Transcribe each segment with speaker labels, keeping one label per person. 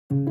Speaker 1: Selamat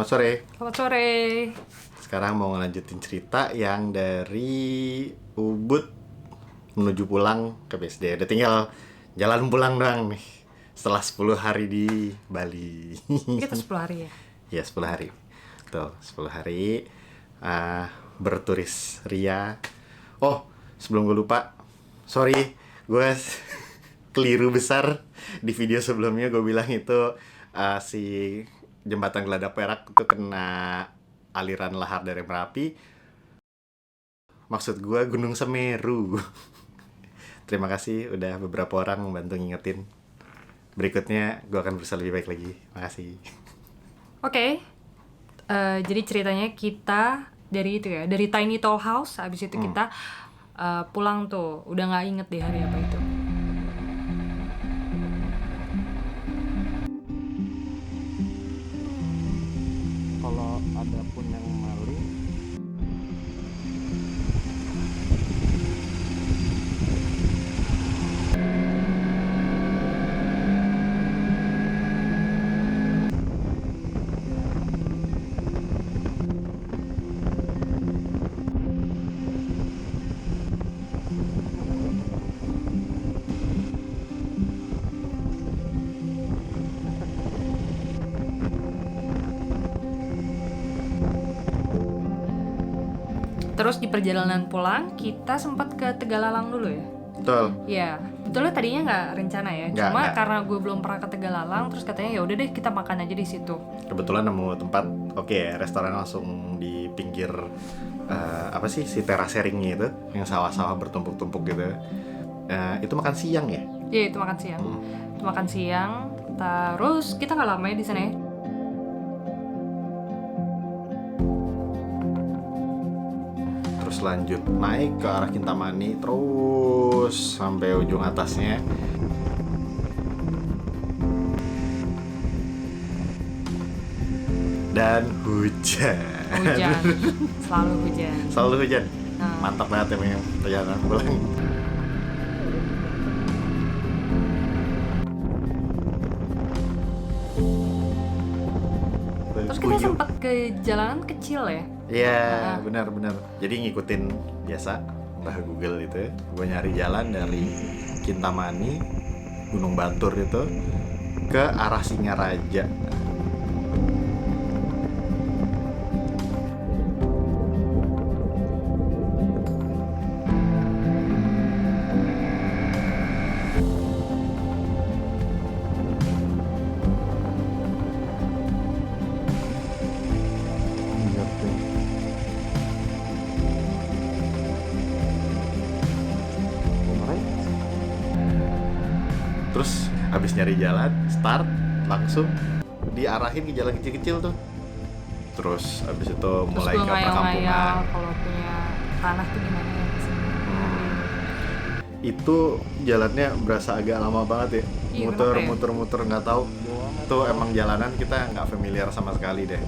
Speaker 1: sore.
Speaker 2: Selamat sore.
Speaker 1: Sekarang mau ngelanjutin cerita yang dari Ubud menuju pulang ke BSD. Udah tinggal jalan pulang doang nih. Setelah 10 hari di Bali.
Speaker 2: Kita 10 hari ya?
Speaker 1: Ya, 10 hari. Tuh, 10 hari berturis ria. Oh, sebelum gue lupa, sorry, gue keliru besar. Di video sebelumnya gue bilang itu si jembatan Geladak Perak itu kena aliran lahar dari Merapi. Maksud gue Gunung Semeru. Terima kasih udah beberapa orang membantu ngingetin. Berikutnya gue akan berusaha lebih baik lagi. Makasih.
Speaker 2: Oke. Jadi ceritanya kita dari itu ya, dari Tiny Toll House. Abis itu kita pulang tuh. Udah gak inget deh hari apa itu.
Speaker 1: Kalau ada pun yang maling,
Speaker 2: Terus di perjalanan pulang kita sempat ke Tegalalang dulu ya.
Speaker 1: betul.
Speaker 2: Iya, betulnya tadinya nggak rencana ya. Cuma
Speaker 1: Nggak.
Speaker 2: karena gue belum pernah ke Tegalalang, terus katanya ya udah deh kita makan aja di situ.
Speaker 1: Kebetulan nemu tempat restoran langsung di pinggir apa sih si terasering itu yang sawah-sawah bertumpuk-tumpuk gitu. Itu makan siang ya?
Speaker 2: Iya, itu makan siang. Itu makan siang. Terus kita nggak lama ya di sana ya.
Speaker 1: Terus lanjut naik ke arah Kintamani terus sampai ujung atasnya. Dan hujan.
Speaker 2: Hujan. Selalu hujan.
Speaker 1: Selalu hujan. Mantap banget emang perjalanan pulang.
Speaker 2: Terus kita sempat ke jalanan kecil ya.
Speaker 1: Iya, benar-benar. Jadi ngikutin biasa Mbah Google itu, gue nyari jalan dari Kintamani, Gunung Batur itu ke arah Singaraja. Terus habis nyari jalan, start langsung diarahin ke jalan kecil-kecil tuh. Terus habis itu mulai ke perkampungan.
Speaker 2: Kalau punya tanah tuh gimana ya?
Speaker 1: Itu jalannya berasa agak lama banget ya.
Speaker 2: Iya,
Speaker 1: Muter-muter nggak tahu. Itu emang jalanan kita nggak familiar sama sekali deh.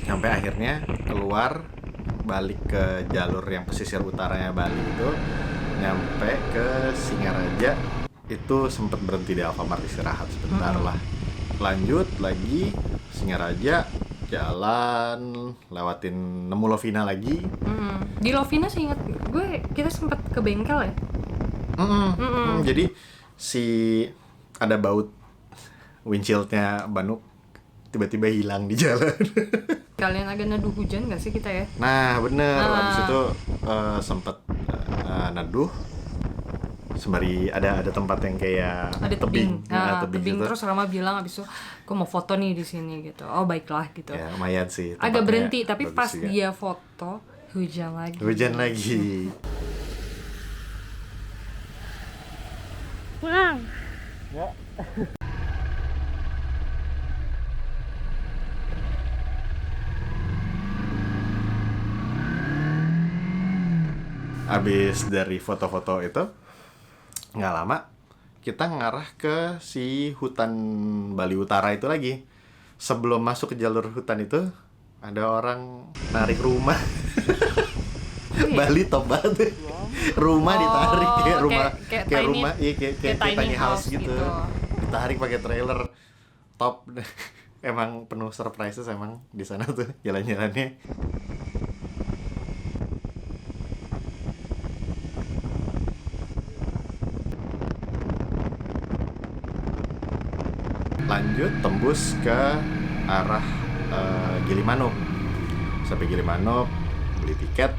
Speaker 1: Sampai akhirnya keluar balik ke jalur yang pesisir utaranya Bali itu, nyampe ke Singaraja. Itu sempet berhenti di Alfamart istirahat sebentar lah. Lanjut lagi Singaraja, jalan lewatin nemu Lovina lagi.
Speaker 2: Di Lovina sih ingat gue kita sempat ke bengkel ya.
Speaker 1: Jadi si ada baut windshieldnya Banuk tiba-tiba hilang di jalan.
Speaker 2: Kalian agak neduh hujan gak sih kita ya?
Speaker 1: Nah bener, abis itu sempet neduh sembari ada tempat yang kayak
Speaker 2: Ada tebing,
Speaker 1: tebing gitu.
Speaker 2: terus Rama bilang abis itu, gue mau foto nih di sini gitu. Oh baiklah gitu.
Speaker 1: Ya lumayan sih.
Speaker 2: Agak berhenti, tapi
Speaker 1: bagus
Speaker 2: pas
Speaker 1: juga.
Speaker 2: dia foto hujan lagi.
Speaker 1: Hujan lagi.
Speaker 2: Wow.
Speaker 1: Ya. Abis dari foto-foto itu, nggak lama kita ngarah ke si hutan Bali Utara itu lagi. Sebelum masuk ke jalur hutan itu, ada orang narik rumah. Bali top banget. Rumah ditarik kayak rumah kayak tiny house gitu. Ditarik pakai trailer. Top. Emang penuh surprises emang di sana tuh jalan-jalannya. Lanjut tembus ke arah Gilimanuk. Sampai Gilimanuk beli tiket.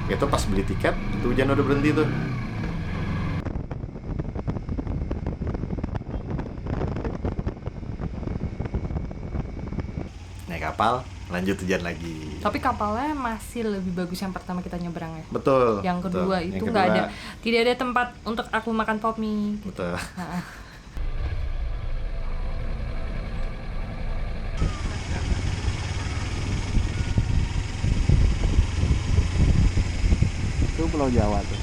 Speaker 1: Itu pas beli tiket itu hujan udah berhenti tuh. Naik kapal lanjut hujan lagi.
Speaker 2: Tapi kapalnya masih lebih bagus yang pertama kita nyebrang ya.
Speaker 1: Betul.
Speaker 2: Yang kedua
Speaker 1: betul.
Speaker 2: itu nggak ada, tidak ada tempat untuk aku makan pop mie.
Speaker 1: Betul. Itu Pulau Jawa tuh.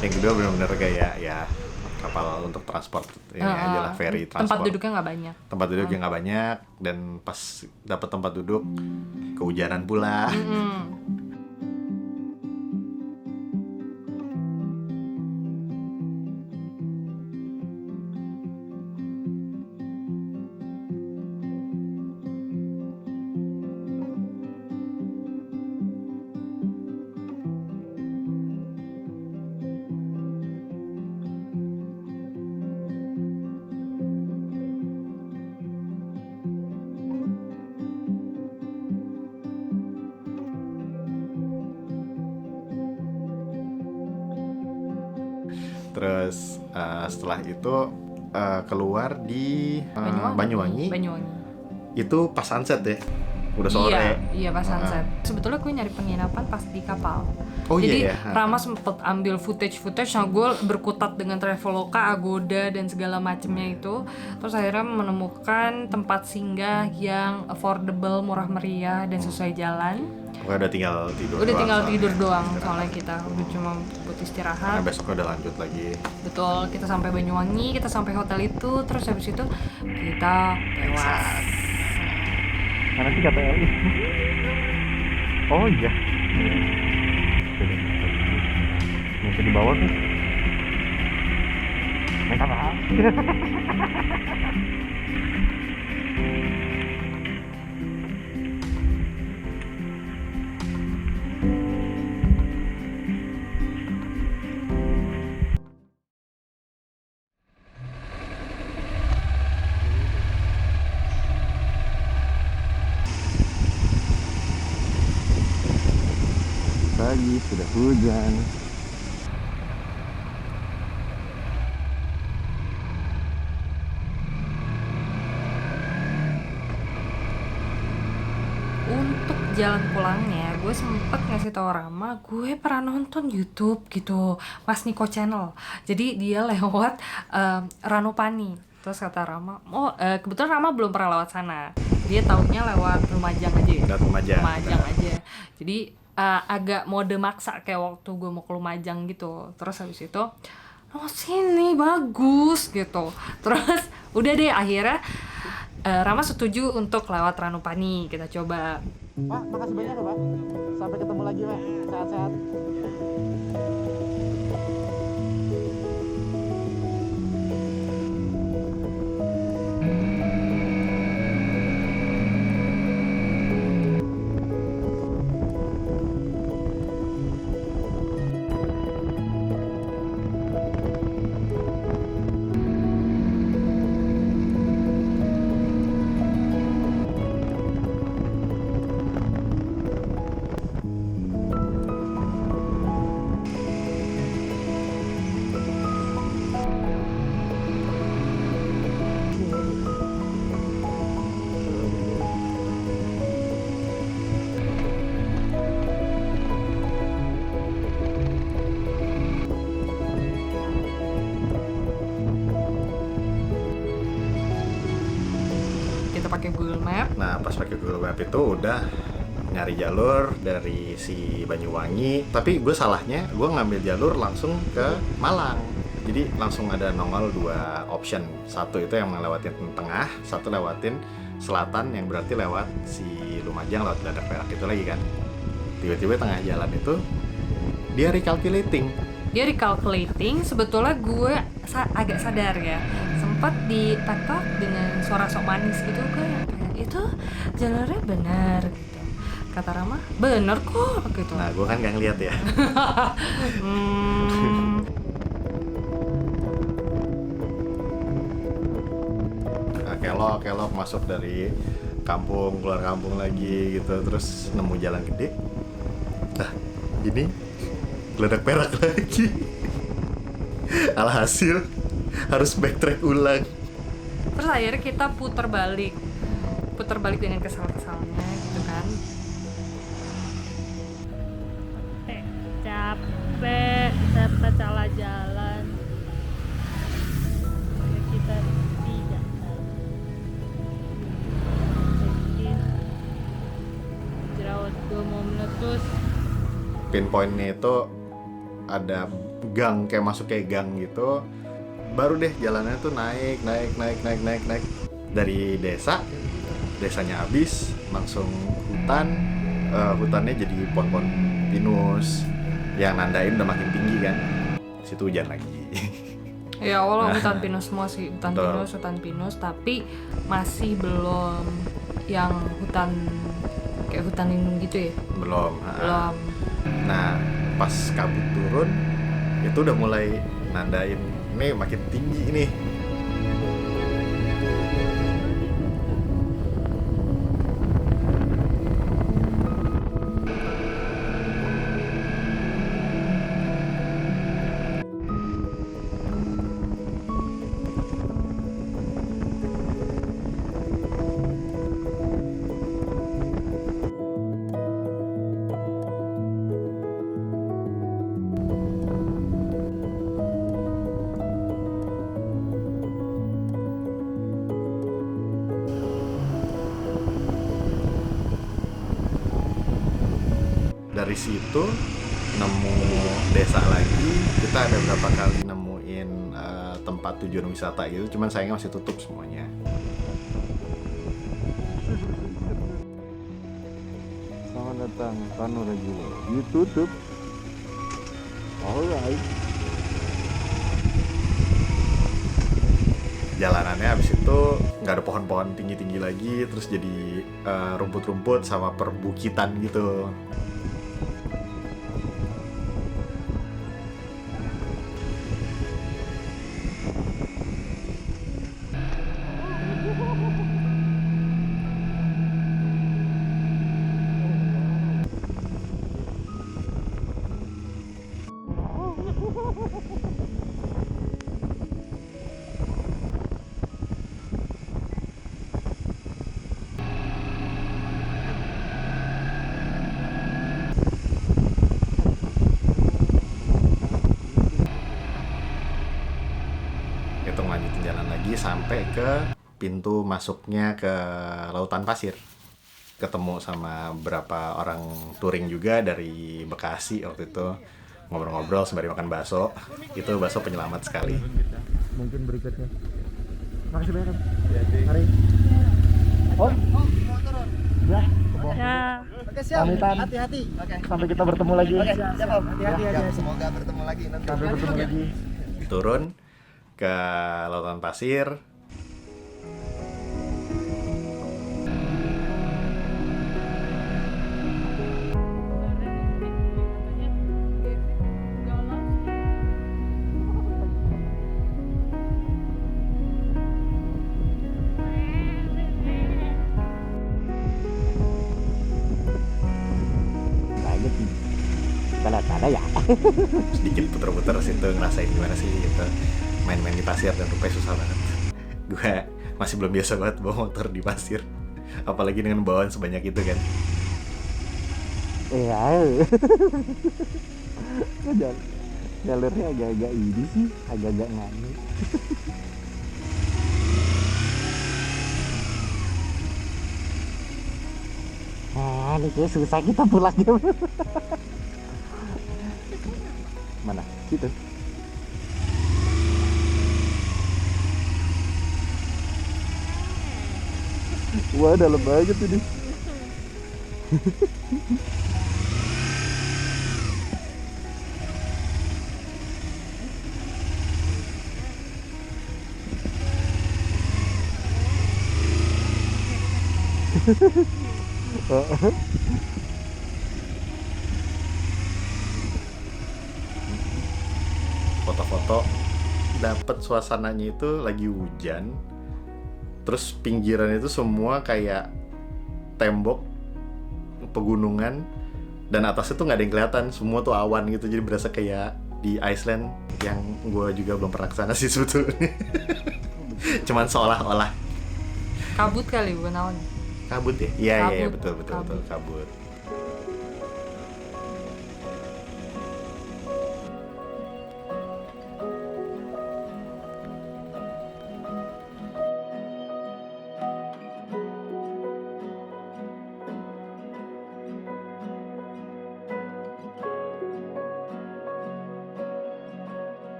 Speaker 1: Yang kedua benar-benar kayak ya kapal untuk transport ini aja lah, ferry transport.
Speaker 2: Tempat duduknya nggak banyak.
Speaker 1: Tempat duduknya nggak banyak, dan pas dapat tempat duduk kehujanan pula. Terus setelah itu keluar di Banyuwangi. Itu pas sunset ya, udah sore.
Speaker 2: Iya pas sunset. Sebetulnya gue nyari penginapan pas di kapal.
Speaker 1: Oh,
Speaker 2: jadi
Speaker 1: iya, ya.
Speaker 2: Rama sempet ambil footage, nah gue berkutat dengan Traveloka, Agoda dan segala macemnya itu. Terus akhirnya menemukan tempat singgah yang affordable, murah meriah dan sesuai jalan.
Speaker 1: Pokoknya udah tinggal tidur.
Speaker 2: Udah tinggal tidur doang soalnya kita udah cuma buat istirahat.
Speaker 1: Nah, besoknya udah lanjut lagi.
Speaker 2: Betul, kita sampai Banyuwangi, kita sampai hotel itu, terus habis itu kita tewas.
Speaker 1: Mana sih KPLI? Oh iya. Bisa di bawah tuh. Naik apa? Pagi sudah hujan.
Speaker 2: Untuk jalan pulangnya, gue sempet ngasih tau Rama, gue pernah nonton YouTube gitu, Mas Niko Channel. Jadi dia lewat Ranupani. Terus kata Rama, kebetulan Rama belum pernah lewat sana. Dia taunya lewat Lumajang aja ya. Lumajang aja. Jadi agak mode maksa kayak waktu gue mau ke Lumajang gitu. Terus habis itu, oh sini bagus gitu. Terus udah deh akhirnya Rama setuju untuk lewat Ranupani, kita coba.
Speaker 3: Pak, makasih banyak ya Pak. Sampai ketemu lagi Pak. Sehat-sehat.
Speaker 2: Kita pakai Google Map.
Speaker 1: Nah pas pakai Google Map itu udah nyari jalur dari si Banyuwangi, tapi gue salahnya gue ngambil jalur langsung ke Malang. Jadi langsung ada nongol 2 option, satu itu yang ngelewatin tengah, satu lewatin selatan, yang berarti lewat si Lumajang, lewat Geladak Perak itu lagi kan. Tiba-tiba tengah jalan itu dia recalculating. Sebetulnya gue agak sadar ya, sempat dipatok dengan suara sok manis gitu, kayak itu jalurnya benar gitu. Kata Rama, bener kok gitu. Nah gue kan gak ngeliat ya. Nah, kelok masuk dari kampung, keluar kampung lagi gitu, terus nemu jalan gede. Nah ini Geladak Perak lagi. Alhasil harus backtrack ulang.
Speaker 2: Terus akhirnya kita putar balik dengan kesal-kesalnya gitu kan.
Speaker 4: Capek salah jalan. Kita tidak mungkin jerawat gue mau meletus.
Speaker 1: Pinpointnya itu ada gang, kayak masuk kayak gang gitu. Baru deh jalannya tuh naik dari desanya habis langsung hutannya jadi pohon-pohon pinus yang nandain udah makin tinggi kan. Situ hujan lagi.
Speaker 2: Ya Allah, hutan pinus semua sih,
Speaker 1: Betul.
Speaker 2: hutan pinus, tapi masih belum yang hutan kayak hutan lindung gitu ya.
Speaker 1: Belum.
Speaker 2: Belum.
Speaker 1: Nah pas kabut turun itu udah mulai nandain nih makin tinggi nih. Dari situ nemu desa lagi, kita ada berapa kali nemuin tempat tujuan wisata gitu, cuman sayangnya masih tutup semuanya.
Speaker 3: Selamat datang Kano Rajulo. Ditutup. Alright.
Speaker 1: Jalanannya abis itu nggak ada pohon-pohon tinggi-tinggi lagi, terus jadi rumput-rumput sama perbukitan gitu. Itu ngelanjutin jalan lagi sampai ke pintu masuknya ke Lautan Pasir. Ketemu sama beberapa orang touring juga dari Bekasi waktu itu, ngobrol-ngobrol sembari makan bakso. Itu bakso penyelamat sekali.
Speaker 3: Mungkin berikutnya. Makasih banyak. Mari. Oh, ya.
Speaker 4: Ya.
Speaker 3: Oke siap. Pamitan. Hati-hati. Oke. Sampai kita bertemu lagi. Oke. Siap Om. Hati-hati aja. Semoga bertemu lagi nanti. Sampai bertemu lagi.
Speaker 1: Turun ke lautan pasir.
Speaker 3: Banyak sih. Tanda-tanda ya.
Speaker 1: Sedikit puter-puter situ ngerasain gimana sih gitu main-main di pasir dan rupanya susah banget. Gue masih belum biasa banget bawa motor di pasir, apalagi dengan bawaan sebanyak itu kan.
Speaker 3: Iya. Jalurnya agak-agak ini sih, agak-agak nganu. Ini kayak susah kita pulangnya. Mana? Situ. Wah, dalam banget ini.
Speaker 1: Foto-foto dapet suasananya itu lagi hujan, terus pinggiran itu semua kayak tembok pegunungan dan atasnya tuh nggak ada yang kelihatan, semua tuh awan gitu, jadi berasa kayak di Iceland yang gue juga belum pernah kesana sih sebetulnya. Cuman seolah-olah
Speaker 2: Kabut kali bukan awan.
Speaker 1: kabut ya. Iya iya
Speaker 2: Kabut.
Speaker 1: betul betul
Speaker 2: Kabut.
Speaker 1: betul kabut.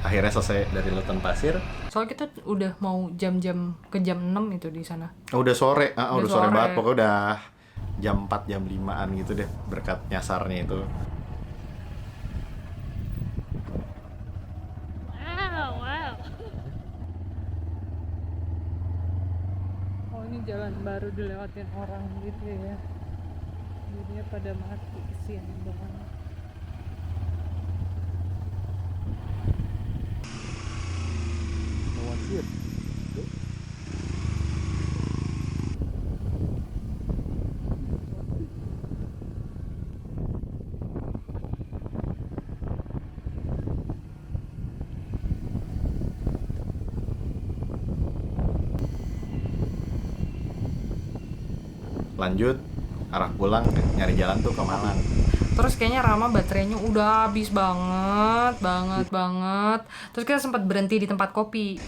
Speaker 1: Akhirnya selesai dari lautan pasir.
Speaker 2: Soalnya kita udah mau jam-jam ke jam 6 itu di sana.
Speaker 1: Udah sore, udah
Speaker 2: Udah
Speaker 1: sore
Speaker 2: sore.
Speaker 1: banget, pokoknya udah jam 4, jam 5-an gitu deh berkat nyasarnya itu.
Speaker 4: Wow, wow. Oh, ini jalan baru dilewatin orang gitu ya. Jadinya pada mati, kesian banget.
Speaker 1: Lanjut arah pulang nyari jalan tuh ke Malang.
Speaker 2: Terus kayaknya Rama baterainya udah habis banget. Terus kita sempat berhenti di tempat kopi.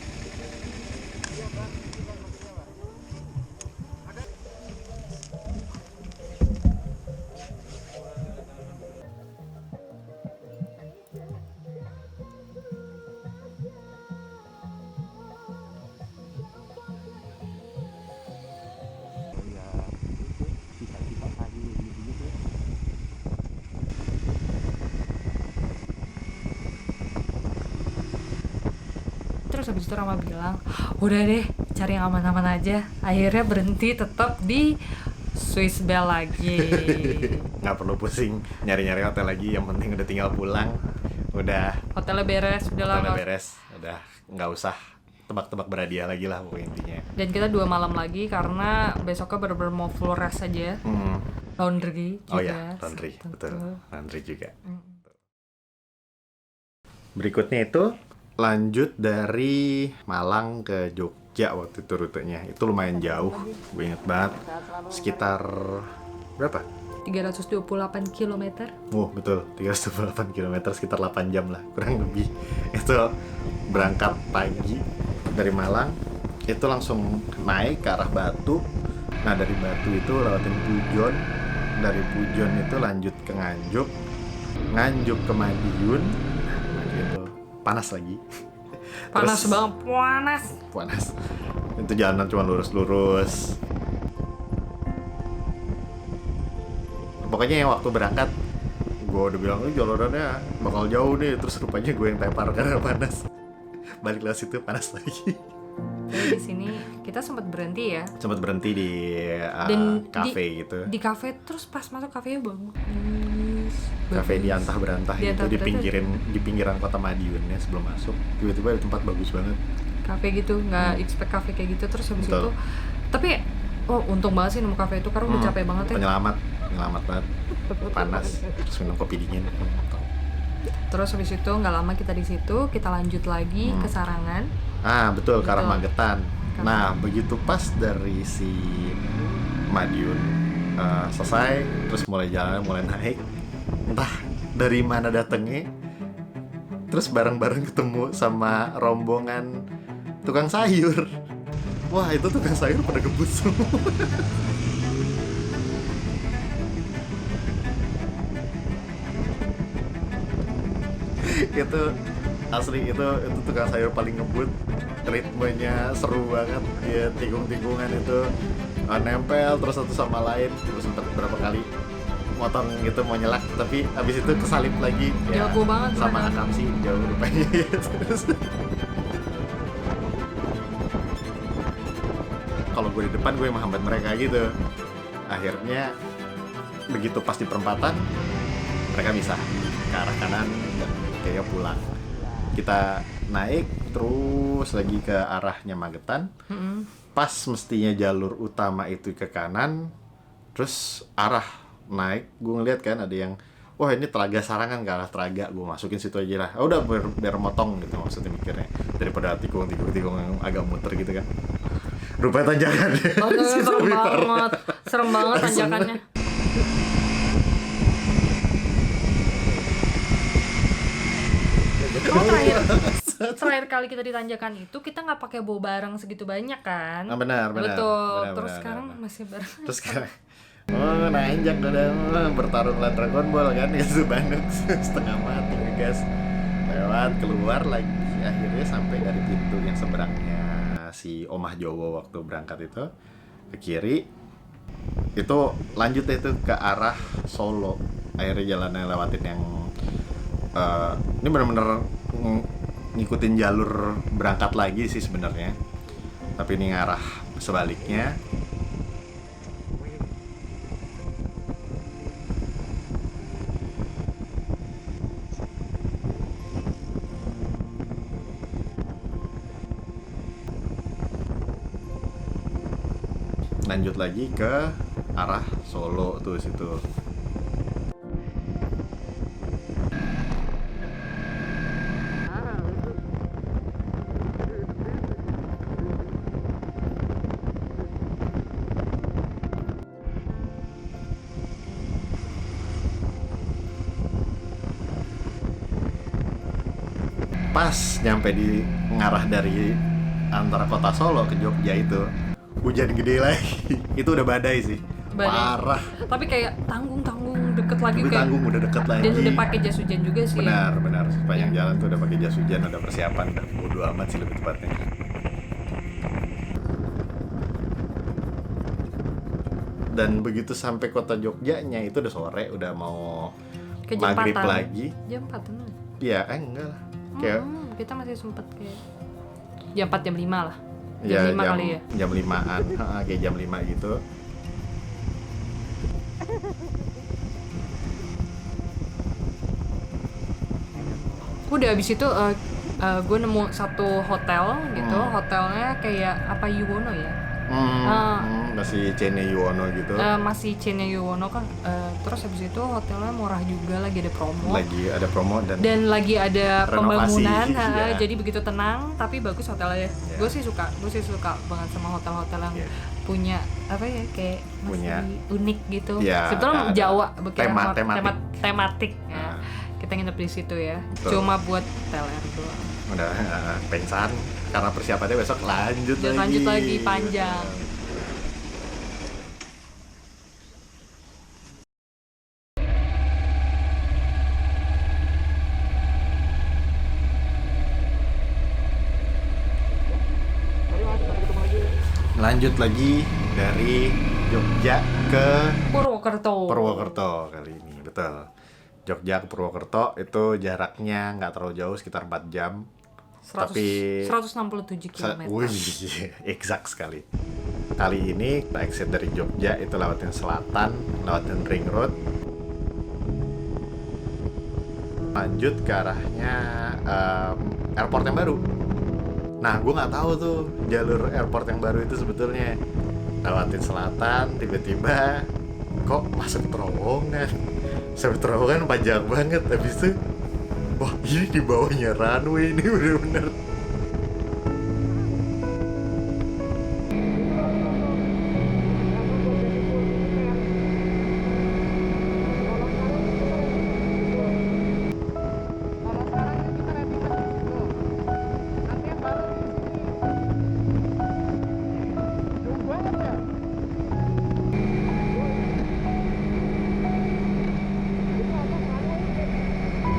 Speaker 2: Terus habis itu Rama bilang, udah deh cari yang aman-aman aja. Akhirnya berhenti tetap di Swiss Bell lagi.
Speaker 1: Nggak perlu pusing nyari-nyari hotel lagi, yang penting udah tinggal pulang. Udah
Speaker 2: Hotelnya beres, udah lah.
Speaker 1: hotelnya beres, udah nggak usah tebak-tebak berhadiah lagi lah pokoknya intinya.
Speaker 2: Dan kita 2 malam lagi karena besoknya bener-bener mau full rest aja. Laundry juga.
Speaker 1: Oh ya, laundry,
Speaker 2: tentu.
Speaker 1: betul, laundry juga. Berikutnya itu lanjut dari Malang ke Jogja waktu itu rutenya. Itu lumayan jauh, gue inget banget. Sekitar berapa?
Speaker 2: 328 km.
Speaker 1: Oh betul, 328 km, sekitar 8 jam lah, kurang lebih. Itu berangkat pagi dari Malang, itu langsung naik ke arah Batu, Nah dari Batu itu lewatin Pujon, dari Pujon itu lanjut ke Nganjuk, Nganjuk ke Madiun. Madiun itu panas lagi.
Speaker 2: Panas
Speaker 1: Terus-
Speaker 2: banget, panas.
Speaker 1: Panas. Itu jalanan cuma lurus-lurus. Pokoknya yang waktu berangkat gue udah bilang, jalanannya bakal jauh nih, terus rupanya gue yang tepar karena panas. Balik lewat situ panas lagi.
Speaker 2: Jadi di sini kita sempat berhenti ya.
Speaker 1: Sempat berhenti di
Speaker 2: Dan
Speaker 1: kafe gitu.
Speaker 2: Di kafe, terus pas masuk kafenya bagus.
Speaker 1: Kafe di antah berantah
Speaker 2: Di
Speaker 1: gitu
Speaker 2: antah
Speaker 1: di
Speaker 2: berantah.
Speaker 1: pinggiran kota Madiun ya sebelum masuk. Tiba-tiba ada tempat bagus banget.
Speaker 2: Kafe gitu, nggak expect kafe kayak gitu, terus habis
Speaker 1: Betul.
Speaker 2: itu. Tapi untung banget sih nemu kafe itu karena udah capek banget ya.
Speaker 1: Penyelamat banget. Panas, terus minum kopi dingin.
Speaker 2: Terus habis itu nggak lama kita di situ, kita lanjut lagi ke Sarangan.
Speaker 1: Betul, ke arah
Speaker 2: Betul.
Speaker 1: Magetan. Nah, begitu pas dari si Madiun selesai, terus mulai jalan, mulai naik. Entah dari mana datangnya, terus bareng-bareng ketemu sama rombongan tukang sayur. Wah, itu tukang sayur pada gebut semua. Itu asli, itu tukang sayur paling ngebut, ritmenya seru banget, dia tikung-tikungan itu nempel terus satu sama lain. Terus sempat berapa kali motong gitu mau nyelak, tapi abis itu kesalip lagi ya,
Speaker 2: Jago banget
Speaker 1: sama
Speaker 2: mereka.
Speaker 1: Akam sih jauh rupanya. Terus kalau gue di depan gue menghambat mereka gitu. Akhirnya begitu pas di perempatan mereka bisa ke arah kanan dan kayak pulang. Kita naik terus lagi ke arahnya Magetan. Pas mestinya jalur utama itu ke kanan, terus arah naik gue ngeliat kan ada yang, wah ini Telaga Sarangan, ke arah Telaga, gue masukin situ aja lah. Udah biar motong gitu maksudnya mikirnya, daripada tikung yang agak muter gitu kan. Rupanya tanjakannya.
Speaker 2: Serem banget tanjakannya. Kalau terakhir kali kita di tanjakan itu kita nggak pakai bawa barang segitu banyak kan?
Speaker 1: Benar.
Speaker 2: Betul. Terus
Speaker 1: benar,
Speaker 2: sekarang
Speaker 1: benar.
Speaker 2: masih barang.
Speaker 1: Terus sekarang nanjak bertarung lawan Dragon Ball kan, gitu banget. Setengah mati ngegas lewat, keluar lagi, akhirnya sampai dari pintu yang seberangnya si Omah Jowo waktu berangkat itu ke kiri. Itu lanjut itu ke arah Solo. Akhirnya jalannya lewatin yang ini benar-benar ngikutin jalur berangkat lagi sih sebenarnya, tapi ini ngarah sebaliknya. Lanjut lagi ke arah Solo tuh situ. Pas nyampe di ngarah dari antara kota Solo ke Jogja itu hujan gede lagi. Itu udah badai sih.
Speaker 2: Badai.
Speaker 1: Parah.
Speaker 2: Tapi kayak tanggung deket lagi
Speaker 1: Tapi
Speaker 2: kayak.
Speaker 1: tanggung udah deket lagi.
Speaker 2: Dan udah pakai jas hujan juga sih.
Speaker 1: Benar. Sepanjang jalan tuh udah pakai jas hujan, udah persiapan, udah bodo amat sih lebih tepatnya. Dan begitu sampai kota Jogjanya itu udah sore, udah mau
Speaker 2: Ke jam
Speaker 1: maghrib
Speaker 2: 4-an.
Speaker 1: lagi.
Speaker 2: Jam 4 bener.
Speaker 1: Iya, enggak lah. Kayak
Speaker 2: Kita masih sempet kayak jam 4 jam 5 lah. Jam
Speaker 1: ya,
Speaker 2: 5 kali ya.
Speaker 1: Jam 5-an, kayak jam 5 gitu.
Speaker 2: Udah abis itu gue nemu satu hotel gitu. Hotelnya kayak apa Yuwono ya.
Speaker 1: Masih Cene Yuwono gitu.
Speaker 2: Masih Cene Yuwono kan. Terus habis itu hotelnya murah juga, lagi ada promo.
Speaker 1: Lagi ada promo
Speaker 2: Dan lagi ada
Speaker 1: Renovasi,
Speaker 2: pembangunan,
Speaker 1: iya.
Speaker 2: jadi begitu tenang, tapi bagus hotelnya.
Speaker 1: Iya.
Speaker 2: Gue sih suka banget sama hotel-hotel yang
Speaker 1: Iya.
Speaker 2: punya apa ya, kayak masih
Speaker 1: Punya.
Speaker 2: unik gitu.
Speaker 1: Iya,
Speaker 2: Sebetulnya
Speaker 1: ada
Speaker 2: Jawa, bukan
Speaker 1: tematik.
Speaker 2: ya.
Speaker 1: Nah.
Speaker 2: Kita nginep di situ ya.
Speaker 1: Betul.
Speaker 2: Cuma buat TLR doang.
Speaker 1: Udah pengsan karena persiapannya besok lanjut
Speaker 2: Dan lanjut lagi panjang.
Speaker 1: lanjut lagi dari Jogja ke
Speaker 2: Purwokerto
Speaker 1: kali ini, betul. Jogja ke Purwokerto itu jaraknya nggak terlalu jauh, sekitar 4 jam.
Speaker 2: 167 km.
Speaker 1: Wih, exact sekali. Kali ini kita exit dari Jogja itu lewatin selatan, lewatin ring road, lanjut ke arahnya airport yang baru. Nah, gue nggak tahu tuh jalur airport yang baru itu sebetulnya. Lewatin selatan, tiba-tiba kok masuk terowongan. Sampai terowongan panjang banget. Habis itu, wah ini di bawahnya runway ini bener-bener.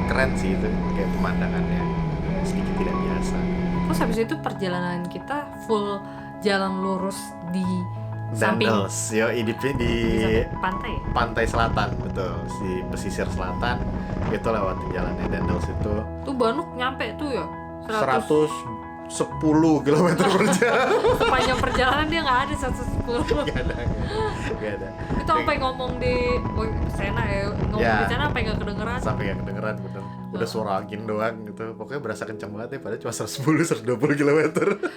Speaker 1: Keren sih itu, kayak pemandangannya sedikit tidak biasa.
Speaker 2: Terus habis itu perjalanan kita full jalan lurus di samping
Speaker 1: Dendels, yo di
Speaker 2: samping pantai ya?
Speaker 1: pantai selatan, betul, di pesisir selatan itu lewatin jalannya Dendels itu
Speaker 2: Tuh Bandung nyampe tuh ya
Speaker 1: 110 km per jam.
Speaker 2: Sepanjang perjalanan dia nggak ada 110.
Speaker 1: Gak ada.
Speaker 2: Itu sampai ngomong di Sena ya, ngomong
Speaker 1: Ya.
Speaker 2: di sana sampai nggak kedengeran.
Speaker 1: Sampai gak kedengeran bener. Udah suara angin doang gitu. Pokoknya berasa kenceng banget ya, padahal cuma 110 120 km.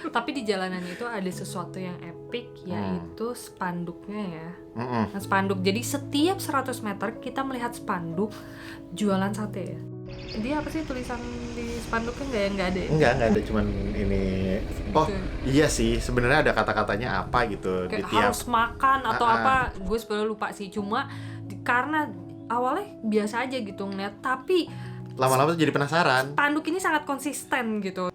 Speaker 2: Tapi di jalanan itu ada sesuatu yang epic, yaitu spanduknya ya. Nah, spanduk. Jadi setiap 100 meter kita melihat spanduk jualan sate ya. Dia apa sih tulisan di spanduknya nggak ada ya?
Speaker 1: Enggak ada, cuman ini. Oh
Speaker 2: Gitu.
Speaker 1: iya sih, sebenarnya ada kata-katanya apa gitu di
Speaker 2: Kayak
Speaker 1: tiap.
Speaker 2: harus makan atau apa, gue sebenarnya lupa sih. Cuma karena awalnya biasa aja gitu ngeliat, tapi
Speaker 1: Lama-lama tuh jadi penasaran.
Speaker 2: spanduk ini sangat konsisten gitu.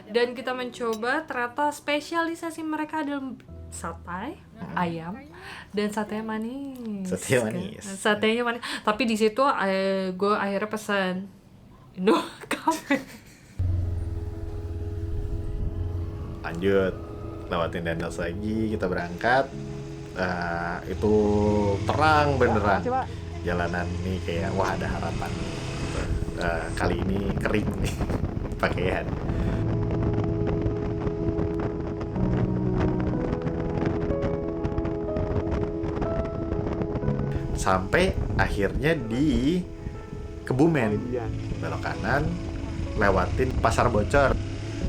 Speaker 2: Dan kita mencoba, ternyata spesialisasi mereka adalah sate ayam dan sate manis.
Speaker 1: Sate manis.
Speaker 2: Satenya manis. Tapi di situ gue akhirnya pesan Indo Cafe.
Speaker 1: Lanjut, lewatin Dendels lagi, kita berangkat. Itu terang beneran. Jalanan nih kayak wah ada harapan. Gitu. Kali ini kering nih pakaian. Sampai akhirnya di Kebumen, belok kanan, lewatin Pasar Bocor.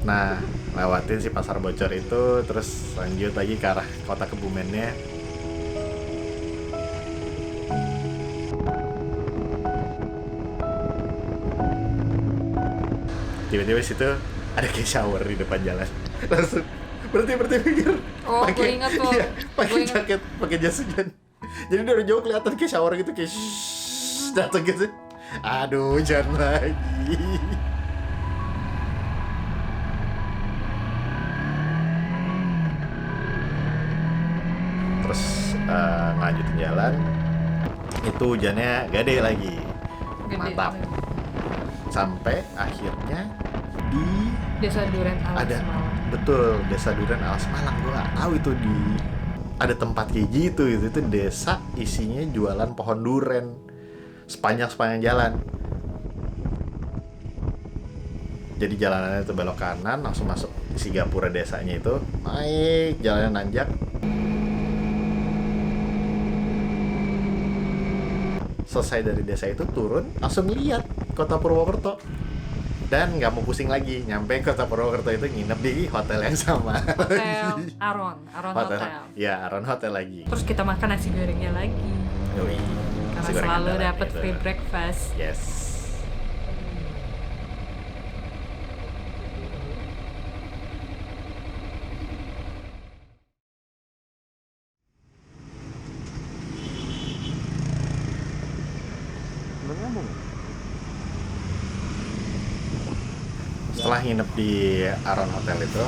Speaker 1: Nah, lewatin si Pasar Bocor itu, terus lanjut lagi ke arah kota Kebumennya. Tiba-tiba situ ada kayak shower di depan jalan. Langsung berhenti pikir.
Speaker 2: Oh, gue ingat tuh.
Speaker 1: Iya, pakai
Speaker 2: Gue ingat.
Speaker 1: jaket, pakai jas hujan. Jadi dari jauh kelihatan kayak shower gitu, kayak datang gitu. Aduh, jangan lagi. Terus ngelanjutin jalan, itu hujannya gede lagi.
Speaker 2: Gede.
Speaker 1: Mantap. Sampai akhirnya di
Speaker 2: Desa Duren Alas
Speaker 1: ada
Speaker 2: Malang.
Speaker 1: betul Desa Duren Alas Malang. Gue nggak tahu itu di ada tempat kayak gitu. Itu desa isinya jualan pohon duren sepanjang jalan. Jadi jalanannya itu belok kanan, langsung masuk si gapura desanya itu, naik jalannya nanjak. Selesai dari desa itu turun, langsung lihat kota Purwokerto. Dan nggak mau pusing lagi, nyampe kota Purwokerto itu nginep di hotel yang sama.
Speaker 2: Hotel Aron Hotel.
Speaker 1: Ya, Aron Hotel lagi.
Speaker 2: Terus kita makan nasi gorengnya lagi.
Speaker 1: Yoi.
Speaker 2: Karena
Speaker 1: Nasi goreng
Speaker 2: selalu
Speaker 1: andalan
Speaker 2: dapat
Speaker 1: itu.
Speaker 2: free breakfast.
Speaker 1: Yes. Setelah nginep di Aron Hotel itu,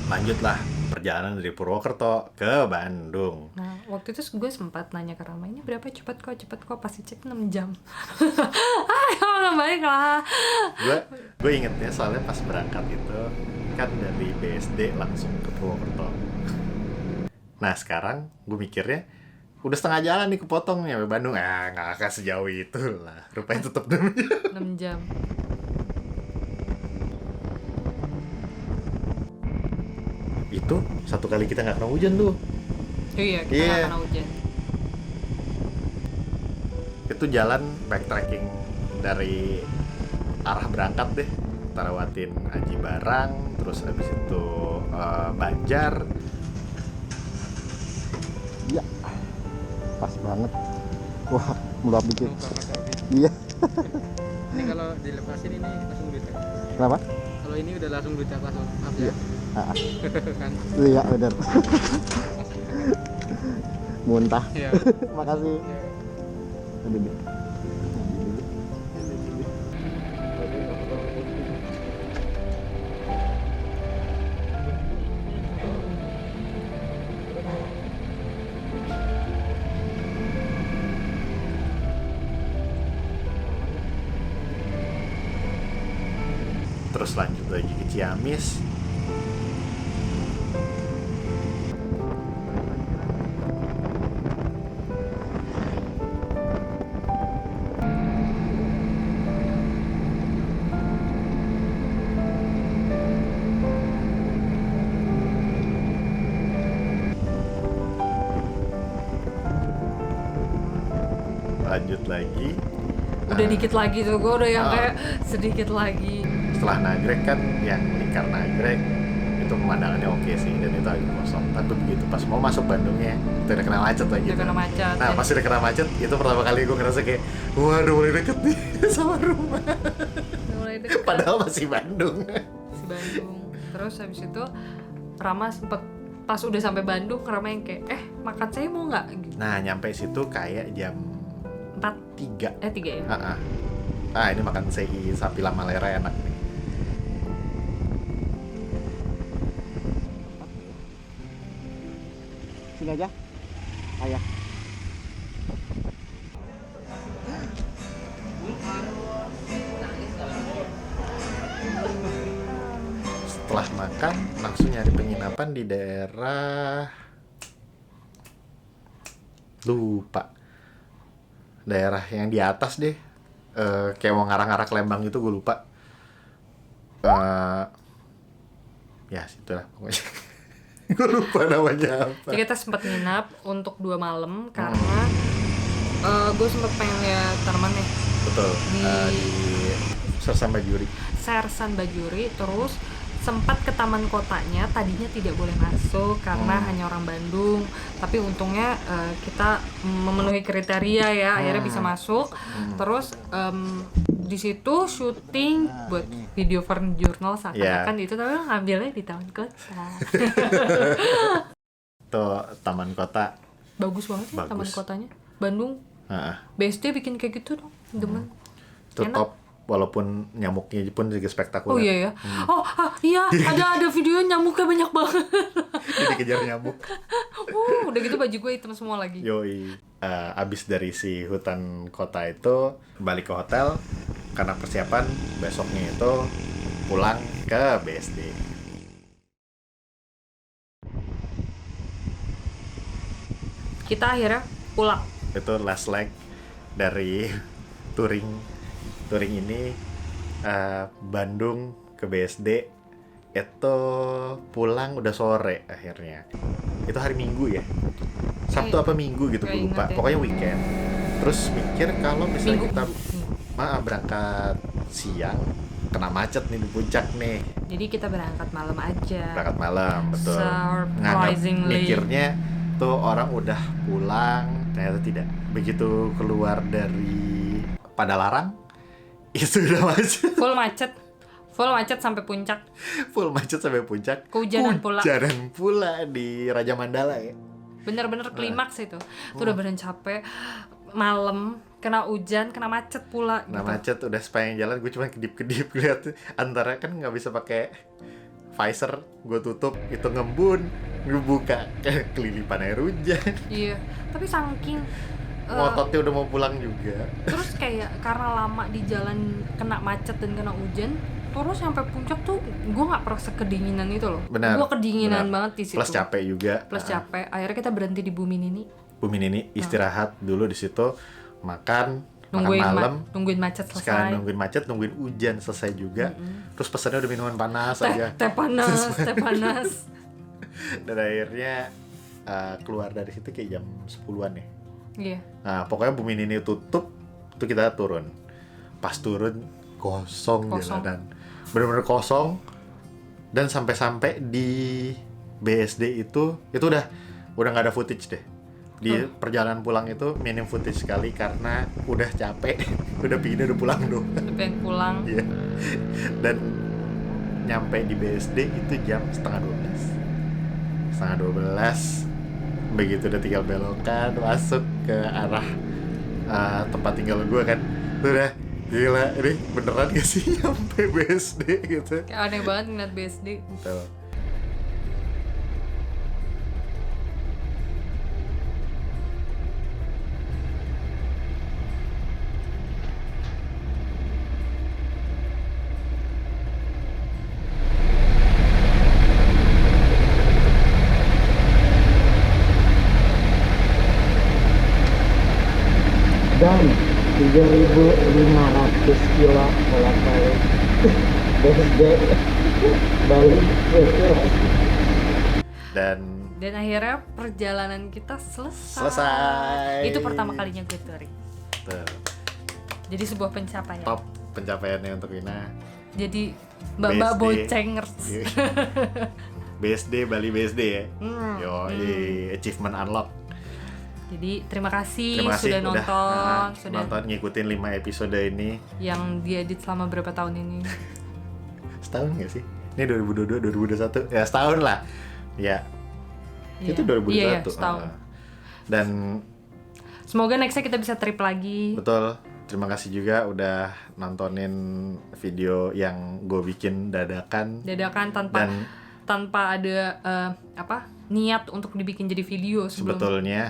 Speaker 1: lanjutlah perjalanan dari Purwokerto ke Bandung.
Speaker 2: Nah, waktu itu gue sempat nanya ke Rama, ini berapa cepet kok, pasti cek 6 jam. Ayo, nggak balik lah.
Speaker 1: Gue ingetnya soalnya pas berangkat itu kan dari BSD langsung ke Purwokerto. Nah sekarang gue mikirnya udah setengah jalan nih kepotong nih sampai Bandung. Nggak akan sejauh itu lah. Rupanya tetap 6 jam.
Speaker 2: 6 jam.
Speaker 1: Itu satu kali kita nggak kena hujan tuh.
Speaker 2: Iya, kita nggak kena hujan.
Speaker 1: Itu jalan backtracking dari arah berangkat deh. Kita lewatin Aji Barang, terus habis itu Banjar.
Speaker 3: Iya. Pas banget. Wah, meluap dikit. Iya.
Speaker 5: Ini kalau dilepasin ini langsung duit ya?
Speaker 3: Kenapa?
Speaker 5: Kalau ini udah langsung duit ya langsung maaf ya. Kan?
Speaker 3: Iya, benar. Muntah.
Speaker 5: Iya.
Speaker 3: Makasih.
Speaker 5: Ya.
Speaker 3: Aduh, deh.
Speaker 1: Terus lanjut lagi ke Ciamis. Lanjut lagi.
Speaker 2: Udah dikit lagi tuh, gue udah yang
Speaker 1: Oh.
Speaker 2: kayak sedikit lagi.
Speaker 1: Setelah Nagrek kan yang lingkar Nagrek itu pemandangannya oke sih dan itu agak kosong. Tapi begitu pas mau masuk Bandungnya itu udah kena macet lagi.
Speaker 2: Udah kena macet.
Speaker 1: Nah pas udah kena macet itu pertama kali gue ngerasa kayak waduh mulai deket nih sama rumah.
Speaker 2: Udah mulai deket.
Speaker 1: Padahal masih Bandung.
Speaker 2: Si Bandung. Terus habis itu Rama sempet pas udah sampai Bandung, Rama yang kayak makan saya mau nggak? Gitu.
Speaker 1: Nah nyampe situ kayak jam
Speaker 2: 4
Speaker 1: 3.
Speaker 2: 3 ya.
Speaker 1: Ini makan sei sapi lama lera enak nih.
Speaker 3: Sini aja. Ayah.
Speaker 1: Setelah makan langsung nyari penginapan di daerah lupa daerah yang di atas deh. Kayak mau ngarah-ngarah ke Lembang itu gue lupa. Ya situ lah pokoknya. Gue lupa namanya apa.
Speaker 2: Jadi kita sempat nginap untuk 2 malam karena gue sempat pengen lihat tanaman nih,
Speaker 1: Betul.
Speaker 2: Di-
Speaker 1: Di Sersan Bajuri.
Speaker 2: Sersan Bajuri. Terus sempat ke taman kotanya, tadinya tidak boleh masuk karena hanya orang Bandung, tapi untungnya kita memenuhi kriteria ya, akhirnya bisa masuk. Terus di situ syuting buat video Fern Journal seakan-akan itu, tapi ngambilnya di taman kota.
Speaker 1: Tuh Taman Kota.
Speaker 2: Bagus banget ya taman
Speaker 1: Bagus.
Speaker 2: kotanya Bandung.
Speaker 1: Heeh.
Speaker 2: BSD bikin kayak gitu dong, demen.
Speaker 1: Itu
Speaker 2: Enak.
Speaker 1: top walaupun nyamuknya pun juga spektakuler.
Speaker 2: Oh iya ya. Iya, ada video nyamuknya banyak banget.
Speaker 1: Jadi kejar nyamuk.
Speaker 2: Udah gitu baju gue hitam semua lagi.
Speaker 1: Yoi. Abis dari si hutan kota itu balik ke hotel karena persiapan besoknya itu pulang ke BSD.
Speaker 2: Kita akhirnya pulang.
Speaker 1: Itu last leg dari touring ini, Bandung ke BSD. Itu pulang udah sore akhirnya. Itu hari Minggu ya, Sabtu apa Minggu gitu
Speaker 2: Gak
Speaker 1: gue lupa.
Speaker 2: ingat ya.
Speaker 1: Pokoknya weekend. Terus mikir kalau misalnya
Speaker 2: Minggu.
Speaker 1: kita berangkat siang kena macet nih di puncak nih.
Speaker 2: Jadi kita berangkat malam aja.
Speaker 1: Berangkat malam, betul.
Speaker 2: Surprisingly.
Speaker 1: Mikirnya tuh orang udah pulang, ternyata tidak. Begitu keluar dari Padalarang, itu udah macet.
Speaker 2: Full macet sampai puncak.
Speaker 1: Full macet sampai puncak.
Speaker 2: Kehujanan pula.
Speaker 1: Hujanan pula di Raja Mandala ya.
Speaker 2: Bener-bener klimaks itu. Tuh udah badan capek. Malam kena hujan, kena macet pula.
Speaker 1: Nah
Speaker 2: gitu.
Speaker 1: macet udah sepanjang jalan gue cuma kedip-kedip lihat antara kan nggak bisa pakai visor, gue tutup itu ngembun, gue buka kelilipan air hujan.
Speaker 2: Iya. Tapi saking
Speaker 1: Ngototnya udah mau pulang juga.
Speaker 2: terus kayak karena lama di jalan kena macet dan kena hujan, Terus sampai puncak tuh gue nggak pernah sekedinginan itu loh.
Speaker 1: Benar,
Speaker 2: Gue kedinginan
Speaker 1: benar.
Speaker 2: banget di situ.
Speaker 1: Plus capek juga.
Speaker 2: Plus capek. Akhirnya kita berhenti di Bumi Nini.
Speaker 1: Bumi ini istirahat dulu di situ, makan
Speaker 2: Nungguin
Speaker 1: malam.
Speaker 2: nungguin macet
Speaker 1: Sekarang
Speaker 2: selesai.
Speaker 1: nungguin macet, nungguin hujan selesai juga. Terus pesannya udah minuman panas aja.
Speaker 2: Teh panas, teh panas.
Speaker 1: Dan akhirnya keluar dari situ kayak jam 10-an ya.
Speaker 2: Iya.
Speaker 1: Nah, pokoknya Bumi ini tutup, itu kita turun. Pas turun kosong
Speaker 2: Kosong.
Speaker 1: jalanan. Bener-bener kosong. Dan sampai-sampai di BSD itu udah nggak ada footage deh. Di perjalanan pulang itu minim footage sekali karena udah capek, udah pulang dong.
Speaker 2: Udah pengen pulang.
Speaker 1: Iya. Dan nyampe di BSD itu jam setengah 12. Begitu udah tinggal belokan masuk ke arah tempat tinggal gue kan, udah gila, ini beneran gak sih nyampe BSD gitu.
Speaker 2: Kayak aneh banget ngeliat BSD.
Speaker 1: Tuh.
Speaker 3: Dan 3.500 kilo bolak-balik BSD balik
Speaker 1: Dan
Speaker 2: Dan akhirnya perjalanan kita selesai.
Speaker 1: selesai.
Speaker 2: Itu pertama kalinya gue touring.
Speaker 1: Tuh,
Speaker 2: Jadi sebuah pencapaian.
Speaker 1: top pencapaiannya untuk Ina.
Speaker 2: Jadi mbak-mbak
Speaker 1: BSD.
Speaker 2: bocengers.
Speaker 1: BSD, Bali BSD ya.
Speaker 2: Hmm,
Speaker 1: Achievement unlock.
Speaker 2: Jadi terima kasih,
Speaker 1: Terima kasih
Speaker 2: sudah nonton, sudah
Speaker 1: nonton ngikutin 5 episode ini.
Speaker 2: yang diedit selama berapa tahun ini.
Speaker 1: Setahun gak sih? Ini 2022, 2021. Ya setahun lah. Ya.
Speaker 2: Iya.
Speaker 1: Itu 2021.
Speaker 2: Iya, setahun.
Speaker 1: Dan
Speaker 2: Semoga nextnya kita bisa trip lagi.
Speaker 1: betul, terima kasih juga udah nontonin video yang gue bikin dadakan.
Speaker 2: Dadakan
Speaker 1: Dan
Speaker 2: tanpa ada niat untuk dibikin jadi video sebelum.
Speaker 1: sebetulnya,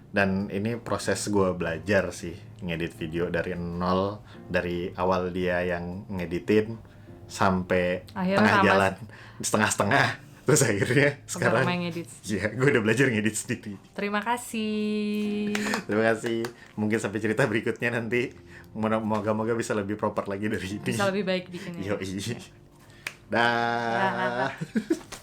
Speaker 1: dan ini proses gue belajar sih ngedit video dari nol, dari awal dia yang ngeditin sampai
Speaker 2: Akhirnya
Speaker 1: tengah
Speaker 2: sama
Speaker 1: jalan, setengah-setengah, terus akhirnya sekarang
Speaker 2: main ngedit.
Speaker 1: ya gue udah belajar ngedit sendiri.
Speaker 2: Terima kasih.
Speaker 1: Terima kasih. Mungkin sampai cerita berikutnya nanti moga-moga bisa lebih proper lagi dari ini.
Speaker 2: Bisa lebih baik bikinnya.
Speaker 1: Yoi. Dah.
Speaker 2: Dah.